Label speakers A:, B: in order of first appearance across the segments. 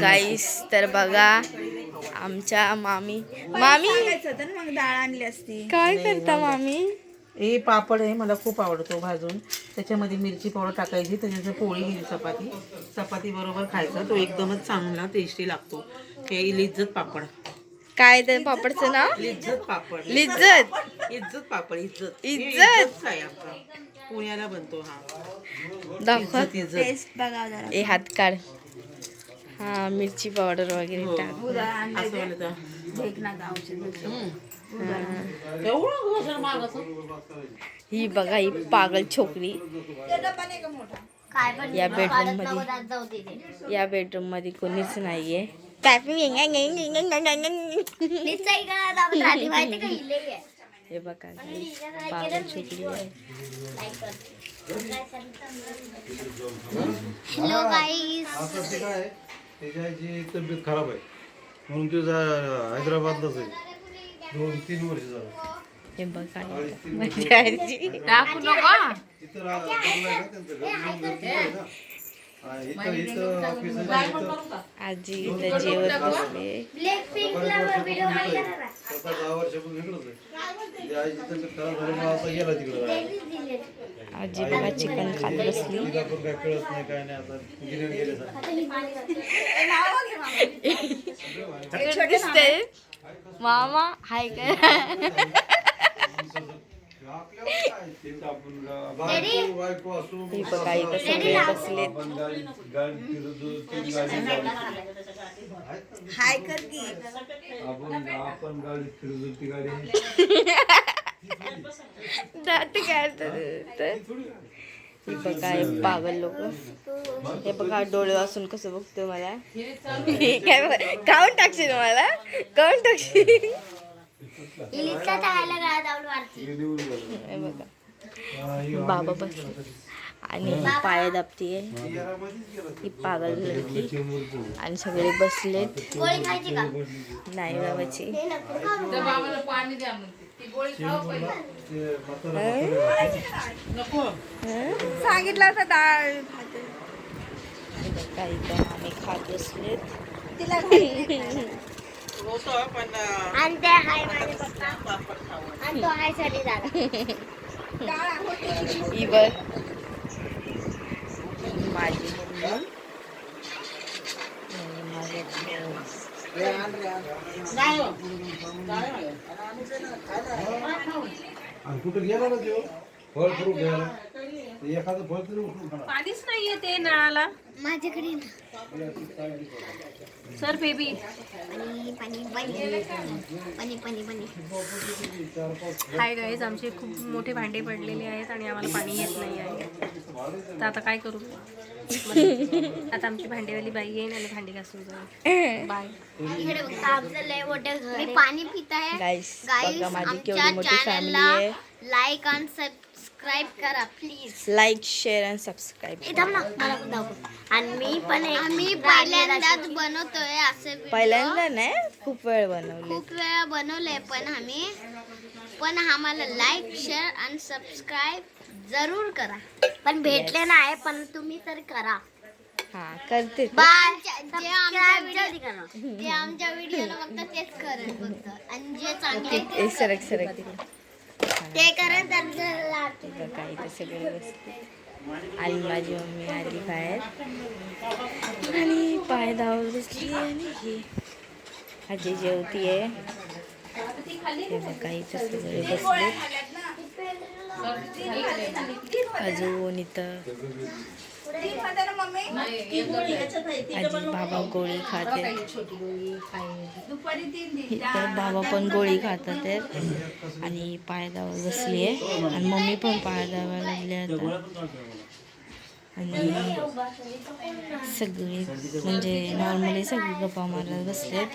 A: गाईस तर बघा आमच्या मामी
B: मग डाळ आणली असती.
A: काय करता मामी?
C: हे पापड आहे, मला खूप आवडतो भाजून. त्याच्यामध्ये मिरची पावडर टाकायची, त्याच्यात पोळी घ्यायची, चपाती बरोबर खायचा. तो एकदमच चांगला टेस्टी लागतो. हे लिज्जत पापड.
A: काय ते पापडचं नाव?
C: लिज्जत पापड.
A: लिज्जत
C: पापड. इज्जत आहे आपला. पुण्याला बनतो हा.
A: दाखवा
B: टेस्ट बघा जरा.
A: ए हात काढ. हा मिरची पावडर वगैरे टाक.
C: असं वालं तर.
A: ही बघा ही पागल छोकरी या बेडरूम मध्ये कोणीच नाहीये. हे बघा पागल छोकरी आहे.
D: हॅलो गाईस.
E: त्याची तब्येत खराब आहे म्हणून तो हैदराबादलाच आहे. 2-3 वर्ष झालं.
A: हे बघा माझी आजी टाकू नको.
E: इथं त्यांचं घर इथं ऑफिस
A: आजी इथं जेवत बसले.
E: स्वतः 10 वर्षापासून इकडंच आहे. आईची तब्येत खराब झाल्यामुळे आता गेला तिकडे.
A: आजी बघा चिकन खात बसली.
E: तिला पण काय कळत नाही काय नाही. आता गिरण गेले
A: दिसते मामा हाय काय?
E: बायको असू
A: ही बघा इथं सगळे बसले.
B: हाय कर की.
E: आपण गाडी फिरत होती गाडी.
A: दात काढतात. हे बघा हे पागल लोक. हे बघा डोळे वाचून कसं बघतो मला. काय काऊन टाकशील मला? काऊन टाकशील? हे बघा बाबा बसले आणि पाया दाबतीये ही पागल लडकी आणि सगळे बसलेत. नाही बाबाची
B: सांगितलं तर डाळ
A: काही तर आम्ही खात बसलेत.
B: तिला
C: होतं पण
D: आणि ते हाय माझे पप्पा आणि तो हाय साठी दादा.
A: ही बघ माझी मम्मी
E: आणि कुठं गेला ना जेव्हा फळ फ्रूट घ्यायला एखादं फळ तरी उठून खाणार.
B: पाणीच नाहीये ते नळाला.
D: माझ्याकडे
B: सर बेबी
D: पाणी पाणी पाणी पाणी पाणी पाणी.
B: हाय गाईज, आमचे खूप मोठे भांडे पडलेले आहेत आणि आम्हाला पाणी येत नाही आहे. तर आता काय करू? आता आमची भांडेवाली बाई येईल आणि भांडी घासून जाईल. बाय.
D: इकडे बघा आमचं लय मोठं घर आहे. मी पाणी पित आहे.
A: गाईस
D: गाईस
A: बघा माझी केवढी
D: आमच्या
A: मोठी फॅमिली
D: चॅनलला
A: आहे.
D: लाईक आणि सबस्क्राईब करा प्लीज.
A: लाईक शेअर आणि सबस्क्राईब.
D: मला पण दाखव. आणि आम्ही पहिल्यांदाच बनवतोय असे
A: पहिल्यांदा नाही खूप वेळ बनवले.
D: खूप वेळा बनवलंय पण आम्हाला लाईक शेअर आणि सबस्क्राईब जरूर करा. पण भेटले नाही पण तुम्ही तर करा.
A: हा करते
D: बाय. जे आमच्या व्हिडिओला बघतात तेच करेल फक्त आणि जे चांगले
A: सरक सरक
D: ते करेल त्यांचं.
A: बघा इथे सगळे बसले आणि माझी मम्मी आली बाहेर आणि पाय धावत बसली आणि ही आजी जेवतीये. हे बघा इथे सगळे बसले अजून इथं आजी बाबा गोळी खाते. इथं बाबा पण गोळी खातात आणि पाय दावत बसली आहे आणि मम्मी पण पाय दावायला लागली आता. आणि सगळी म्हणजे नॉर्मली सगळी गप्पा मारत बसलेत.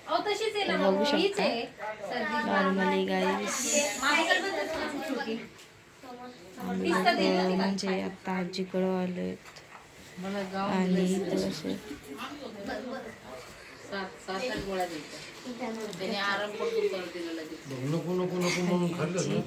A: बघू शकता नॉर्मली गाईस. म्हणजे आता आजीकडं आलेत आणि इथं असे
E: नको नको नको म्हणून खाल्लं.